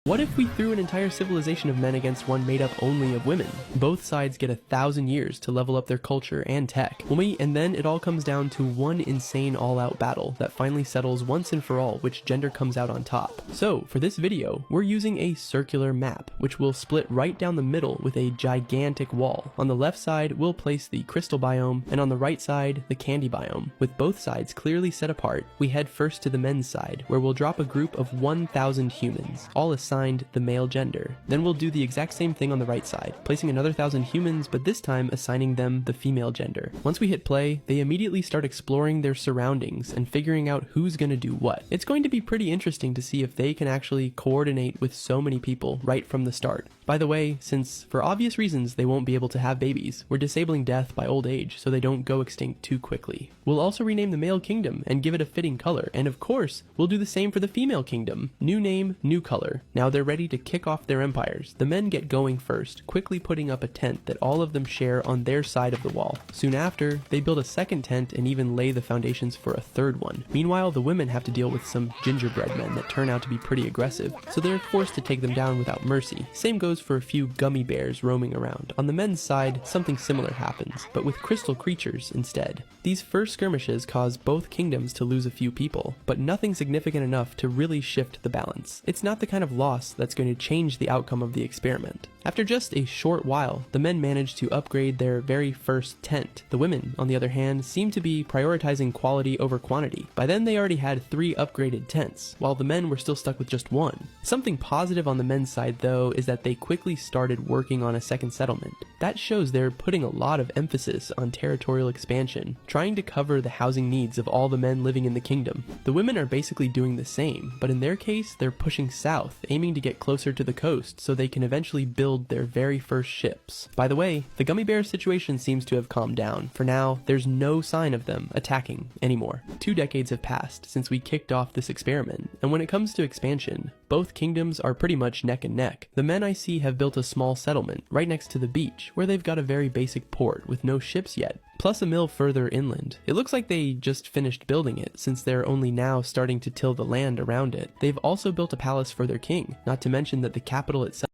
What if we threw an entire civilization of men against one made up only of women? Both sides get 1,000 years to level up their culture and tech. And then it all comes down to one insane all-out battle that finally settles once and for all which gender comes out on top. So, for this video, we're using a circular map, which will split right down the middle with a gigantic wall. On the left side, we'll place the crystal biome, and on the right side, the candy biome. With both sides clearly set apart, we head first to the men's side, where we'll drop a group of 1,000 humans, all assigned the male gender. Then we'll do the exact same thing on the right side, placing another 1,000 humans, but this time assigning them the female gender. Once we hit play, they immediately start exploring their surroundings and figuring out who's gonna do what. It's going to be pretty interesting to see if they can actually coordinate with so many people right from the start. By the way, since for obvious reasons they won't be able to have babies, we're disabling death by old age so they don't go extinct too quickly. We'll also rename the male kingdom and give it a fitting color, and of course, we'll do the same for the female kingdom. New name, new color. Now they're ready to kick off their empires. The men get going first, quickly putting up a tent that all of them share on their side of the wall. Soon after, they build a second tent and even lay the foundations for a third one. Meanwhile, the women have to deal with some gingerbread men that turn out to be pretty aggressive, so they're forced to take them down without mercy. Same goes for a few gummy bears roaming around. On the men's side, something similar happens, but with crystal creatures instead. These first skirmishes cause both kingdoms to lose a few people, but nothing significant enough to really shift the balance. It's not the kind of loss that's going to change the outcome of the experiment. After just a short while, the men manage to upgrade their very first tent. The women, on the other hand, seem to be prioritizing quality over quantity. By then they already had 3 upgraded tents, while the men were still stuck with just 1. Something positive on the men's side though is that they quickly started working on a second settlement. That shows they're putting a lot of emphasis on territorial expansion, trying to cover the housing needs of all the men living in the kingdom. The women are basically doing the same, but in their case they're pushing south, aiming to get closer to the coast so they can eventually build their very first ships. By the way, the gummy bear situation seems to have calmed down. For now, there's no sign of them attacking anymore. 2 decades have passed since we kicked off this experiment, and when it comes to expansion, both kingdoms are pretty much neck and neck. The men I see have built a small settlement right next to the beach, where they've got a very basic port with no ships yet, plus a mill further inland. It looks like they just finished building it, since they're only now starting to till the land around it. They've also built a palace for their king, not to mention that the capital itself